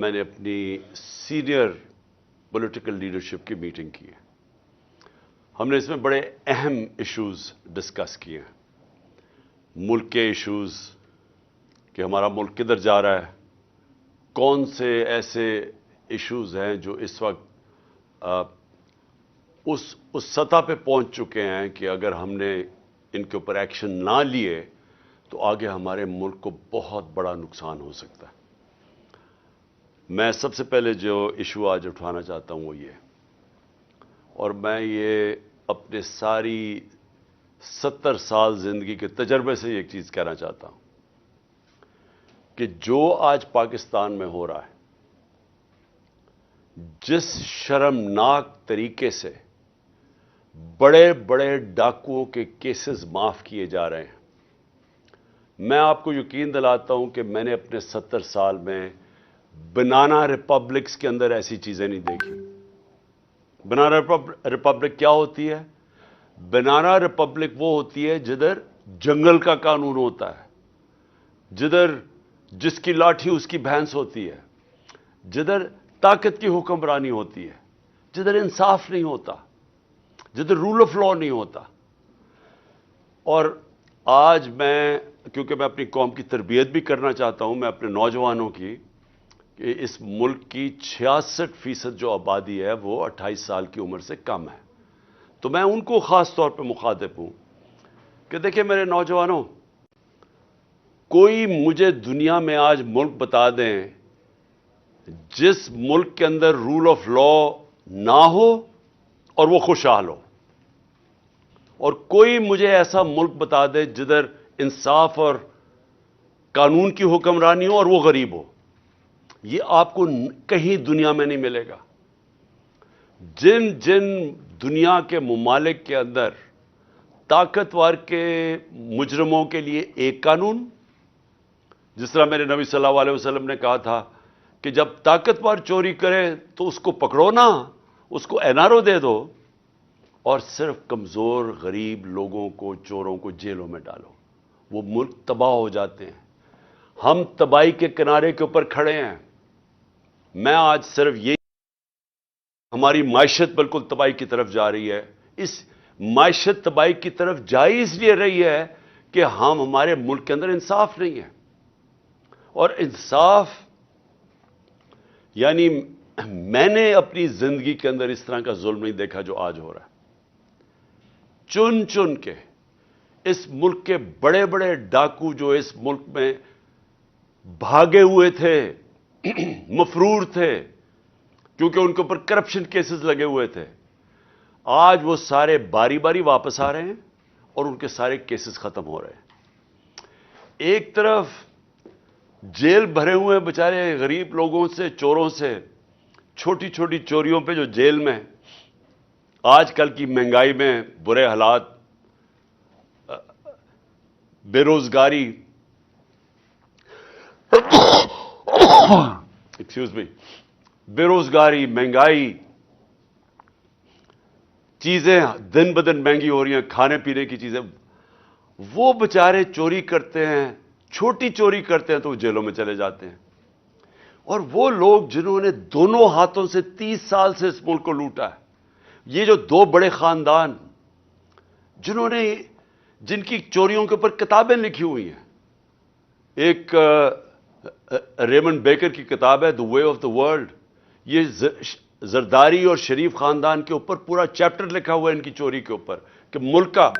میں نے اپنی سینئر پولیٹیکل لیڈرشپ کی میٹنگ کی ہے. ہم نے اس میں بڑے اہم ایشوز ڈسکس کیے ہیں. ملک کے ایشوز کہ ہمارا ملک کدھر جا رہا ہے، کون سے ایسے ایشوز ہیں جو اس وقت اس سطح پہ پہنچ چکے ہیں کہ اگر ہم نے ان کے اوپر ایکشن نہ لیے تو آگے ہمارے ملک کو بہت بڑا نقصان ہو سکتا ہے. میں سب سے پہلے جو ایشو آج اٹھانا چاہتا ہوں وہ یہ، اور میں یہ اپنے ساری 70 سال زندگی کے تجربے سے ایک چیز کہنا چاہتا ہوں کہ جو آج پاکستان میں ہو رہا ہے، جس شرمناک طریقے سے بڑے بڑے ڈاکوؤں کے کیسز معاف کیے جا رہے ہیں، میں آپ کو یقین دلاتا ہوں کہ میں نے اپنے 70 سال میں بنانا ریپبلکس کے اندر ایسی چیزیں نہیں دیکھی. بنانا ریپبلک کیا ہوتی ہے؟ بنانا ریپبلک وہ ہوتی ہے جدھر جنگل کا قانون ہوتا ہے، جدھر جس کی لاٹھی اس کی بھینس ہوتی ہے، جدھر طاقت کی حکمرانی ہوتی ہے، جدھر انصاف نہیں ہوتا، جدھر رول آف لا نہیں ہوتا. اور آج میں کیونکہ میں اپنی قوم کی تربیت بھی کرنا چاہتا ہوں، میں اپنے نوجوانوں کی، کہ اس ملک کی 66% جو آبادی ہے وہ 28 سال کی عمر سے کم ہے، تو میں ان کو خاص طور پہ مخاطب ہوں کہ دیکھیں میرے نوجوانوں، کوئی مجھے دنیا میں آج ملک بتا دیں جس ملک کے اندر رول آف لا نہ ہو اور وہ خوشحال ہو، اور کوئی مجھے ایسا ملک بتا دے جدھر انصاف اور قانون کی حکمرانی ہو اور وہ غریب ہو. یہ آپ کو کہیں دنیا میں نہیں ملے گا. جن دنیا کے ممالک کے اندر طاقتور کے مجرموں کے لیے ایک قانون، جس طرح میرے نبی صلی اللہ علیہ وسلم نے کہا تھا کہ جب طاقتور چوری کرے تو اس کو پکڑو نہ، اس کو NRO دے دو، اور صرف کمزور غریب لوگوں کو، چوروں کو جیلوں میں ڈالو، وہ ملک تباہ ہو جاتے ہیں. ہم تباہی کے کنارے کے اوپر کھڑے ہیں. میں آج صرف یہ، ہماری معیشت بالکل تباہی کی طرف جا رہی ہے. اس معیشت تباہی کی طرف جا اس لیے رہی ہے کہ ہمارے ملک کے اندر انصاف نہیں ہے. اور انصاف یعنی میں نے اپنی زندگی کے اندر اس طرح کا ظلم نہیں دیکھا جو آج ہو رہا ہے. چن چن کے اس ملک کے بڑے بڑے ڈاکو جو اس ملک میں بھاگے ہوئے تھے، مفرور تھے، کیونکہ ان کے اوپر کرپشن کیسز لگے ہوئے تھے، آج وہ سارے باری باری واپس آ رہے ہیں اور ان کے سارے کیسز ختم ہو رہے ہیں. ایک طرف جیل بھرے ہوئے بیچارے غریب لوگوں سے، چوروں سے، چھوٹی چھوٹی چوریوں پہ جو جیل میں، آج کل کی مہنگائی میں برے حالات، بے روزگاری، ایکسکیوز می، بے روزگاری، مہنگائی، چیزیں دن بدن مہنگی ہو رہی ہیں، کھانے پینے کی چیزیں، وہ بیچارے چوری کرتے ہیں، چھوٹی چوری کرتے ہیں تو وہ جیلوں میں چلے جاتے ہیں. اور وہ لوگ جنہوں نے دونوں ہاتھوں سے 30 سال سے اس ملک کو لوٹا ہے، یہ جو دو بڑے خاندان جنہوں نے، جن کی چوریوں کے اوپر کتابیں لکھی ہوئی ہیں، ایک ریمنڈ بیکر کی کتاب ہے دی وے آف دا ورلڈ، یہ زرداری اور شریف خاندان کے اوپر پورا چیپٹر لکھا ہوا ہے ان کی چوری کے اوپر، کہ ملک کا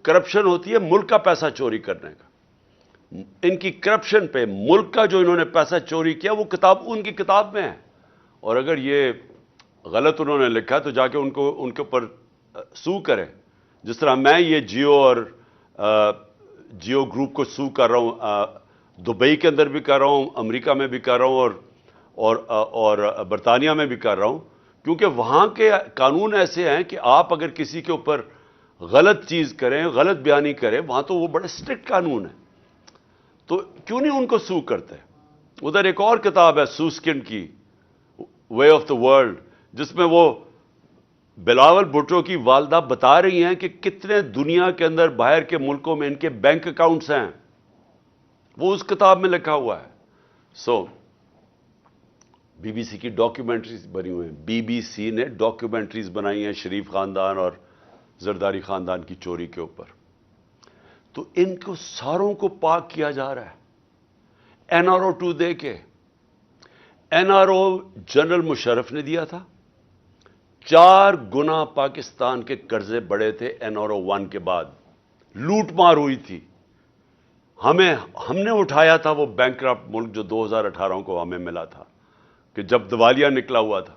کرپشن ہوتی ہے ملک کا پیسہ چوری کرنے کا. ان کی کرپشن پہ ملک کا جو انہوں نے پیسہ چوری کیا وہ کتاب ان کی کتاب میں ہے. اور اگر یہ غلط انہوں نے لکھا تو جا کے ان کے اوپر سو کریں. جس طرح میں یہ جیو گروپ کو سو کر رہا ہوں، دبئی کے اندر بھی کر رہا ہوں، امریکہ میں بھی کر رہا ہوں، اور برطانیہ میں بھی کر رہا ہوں، کیونکہ وہاں کے قانون ایسے ہیں کہ آپ اگر کسی کے اوپر غلط چیز کریں، غلط بیانی کریں، وہاں تو وہ بڑے اسٹرکٹ قانون ہیں. تو کیوں نہیں ان کو سو کرتے؟ ادھر ایک اور کتاب ہے سوسکن کی، وے آف دا ورلڈ، جس میں وہ بلاول بھٹو کی والدہ بتا رہی ہیں کہ کتنے دنیا کے اندر باہر کے ملکوں میں ان کے بینک اکاؤنٹس ہیں، وہ اس کتاب میں لکھا ہوا ہے. بی بی سی کی ڈاکیومنٹریز بنی ہوئی ہیں، بی بی سی نے ڈاکیومنٹریز بنائی ہیں شریف خاندان اور زرداری خاندان کی چوری کے اوپر. تو ان کو ساروں کو پاک کیا جا رہا ہے این آر او 2 دے کے. N R O general Musharraf نے دیا تھا. 4 گنا پاکستان کے قرضے بڑے تھے این آر او 1 کے بعد. لوٹ مار ہوئی تھی. ہم نے اٹھایا تھا وہ بینکرپٹ ملک جو 2018 کو ہمیں ملا تھا کہ جب دیوالیہ نکلا ہوا تھا.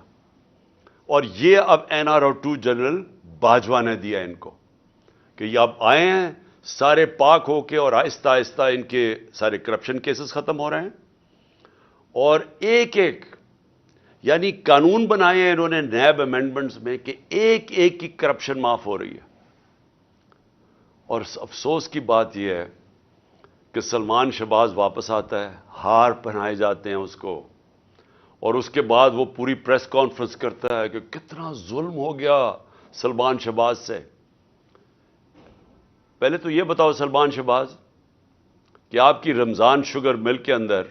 اور یہ اب N R O 2 general Bajwa نے دیا ان کو کہ یہ اب آئے ہیں سارے پاک ہو کے اور آہستہ آہستہ ان کے سارے کرپشن کیسز ختم ہو رہے ہیں. اور ایک ایک یعنی قانون بنائے ہیں انہوں نے نیب امینڈمنٹس میں کہ ایک ایک کی کرپشن معاف ہو رہی ہے. اور افسوس کی بات یہ ہے کہ سلمان شہباز واپس آتا ہے، ہار پہنائے جاتے ہیں اس کو، اور اس کے بعد وہ پوری پریس کانفرنس کرتا ہے کہ کتنا ظلم ہو گیا سلمان شہباز سے. پہلے تو یہ بتاؤ سلمان شہباز کہ آپ کی رمضان شوگر مل کے اندر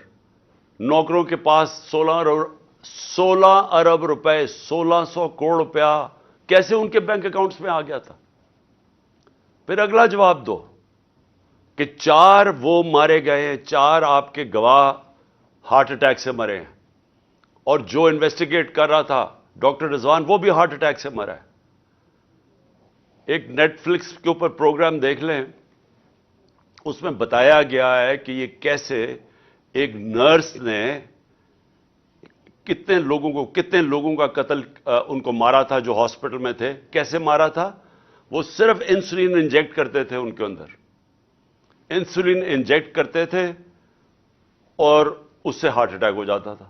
نوکروں کے پاس 16 ارب روپے 1600 کروڑ روپیہ کیسے ان کے بینک اکاؤنٹس میں آ گیا تھا؟ پھر اگلا جواب دو کہ 4 وہ مارے گئے ہیں، 4 آپ کے گواہ ہارٹ اٹیک سے مرے ہیں، اور جو انویسٹیگیٹ کر رہا تھا ڈاکٹر رضوان وہ بھی ہارٹ اٹیک سے مرا ہے. ایک نیٹ فلکس کے اوپر پروگرام دیکھ لیں، اس میں بتایا گیا ہے کہ یہ کیسے ایک نرس نے کتنے لوگوں کا قتل ان کو مارا تھا جو ہاسپٹل میں تھے. کیسے مارا تھا؟ وہ صرف انسولین انجیکٹ کرتے تھے ان کے اندر، انسولین انجیکٹ کرتے تھے اور اس سے ہارٹ اٹیک ہو جاتا تھا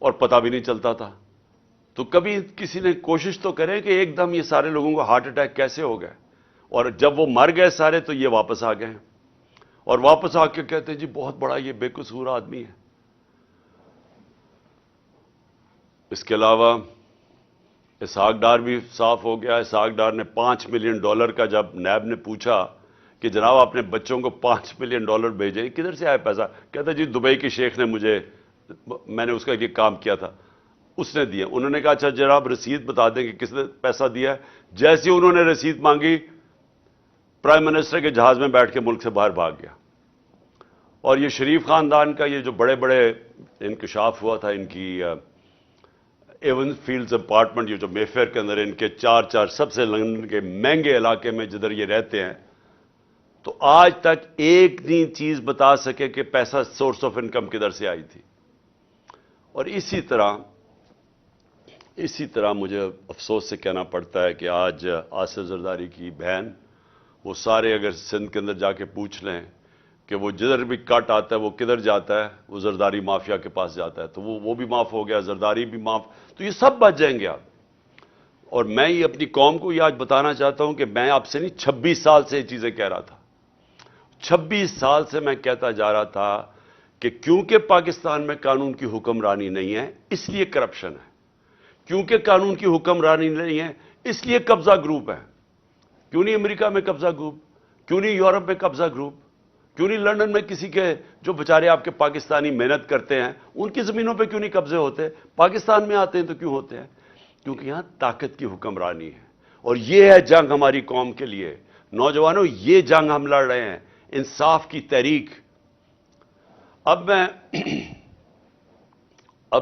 اور پتہ بھی نہیں چلتا تھا. تو کبھی کسی نے کوشش تو کرے کہ ایک دم یہ سارے لوگوں کو ہارٹ اٹیک کیسے ہو گئے، اور جب وہ مر گئے سارے تو یہ واپس آ گئے اور واپس آ کے کہتے ہیں جی بہت بڑا یہ بے قصور آدمی ہے. اس کے علاوہ اسحاق ڈار بھی صاف ہو گیا. اسحاق ڈار نے $5 ملین کا جب نیب نے پوچھا کہ جناب آپ نے بچوں کو $5 ملین بھیجے، کدھر سے آیا پیسہ؟ کہتا جی دبئی کے شیخ نے میں نے اس کا یہ کام کیا تھا، اس نے دیا. انہوں نے کہا اچھا جناب رسید بتا دیں کہ کس نے پیسہ دیا ہے. جیسے انہوں نے رسید مانگی پرائم منسٹر کے جہاز میں بیٹھ کے ملک سے باہر بھاگ گیا. اور یہ شریف خاندان کا یہ جو بڑے بڑے انکشاف ہوا تھا ان کی ایون فیلڈز اپارٹمنٹ یہ جو مے فیئر کے اندر ان کے 4 سب سے لندن کے مہنگے علاقے میں جدھر یہ رہتے ہیں، تو آج تک ایک نہیں چیز بتا سکے کہ پیسہ سورس آف انکم کدھر سے آئی تھی. اور اسی طرح مجھے افسوس سے کہنا پڑتا ہے کہ آج آصف زرداری کی بہن، وہ سارے اگر سندھ کے اندر جا کے پوچھ لیں کہ وہ جدھر بھی کٹ آتا ہے وہ کدھر جاتا ہے، وہ زرداری مافیا کے پاس جاتا ہے. تو وہ بھی معاف ہو گیا، زرداری بھی معاف، تو یہ سب بچ جائیں گے آپ. اور میں یہ اپنی قوم کو یہ آج بتانا چاہتا ہوں کہ میں آپ سے نہیں 26 سال سے یہ چیزیں کہہ رہا تھا. 26 سال سے میں کہتا جا رہا تھا کہ کیونکہ پاکستان میں قانون کی حکمرانی نہیں ہے اس لیے کرپشن ہے، کیونکہ قانون کی حکمرانی نہیں ہے اس لیے قبضہ گروپ ہے. کیوں نہیں امریکہ میں قبضہ گروپ؟ کیوں نہیں یورپ میں قبضہ گروپ؟ کیوں نہیں لندن میں کسی کے جو بیچارے آپ کے پاکستانی محنت کرتے ہیں ان کی زمینوں پہ کیوں نہیں قبضے ہوتے؟ پاکستان میں آتے ہیں تو کیوں ہوتے ہیں؟ کیونکہ یہاں طاقت کی حکمرانی ہے. اور یہ ہے جنگ ہماری قوم کے لیے. نوجوانوں یہ جنگ ہم لڑ رہے ہیں، انصاف کی تحریک. اب میں